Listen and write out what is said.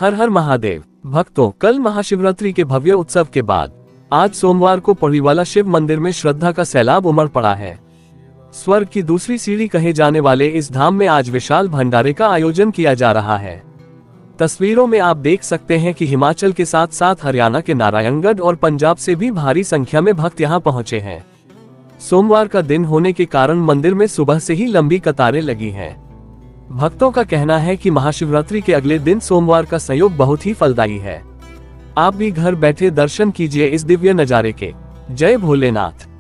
हर हर महादेव। भक्तों, कल महाशिवरात्रि के भव्य उत्सव के बाद आज सोमवार को पौड़ीवाला शिव मंदिर में श्रद्धा का सैलाब उमड़ पड़ा है। स्वर्ग की दूसरी सीढ़ी कहे जाने वाले इस धाम में आज विशाल भंडारे का आयोजन किया जा रहा है। तस्वीरों में आप देख सकते हैं कि हिमाचल के साथ साथ हरियाणा के नारायणगढ़ और पंजाब से भी भारी संख्या में भक्त यहां पहुंचे हैं। सोमवार का दिन होने के कारण मंदिर में सुबह से ही लंबी कतारें लगी हैं। भक्तों का कहना है कि महाशिवरात्रि के अगले दिन सोमवार का संयोग बहुत ही फलदायी है। आप भी घर बैठे दर्शन कीजिए इस दिव्य नजारे के। जय भोलेनाथ।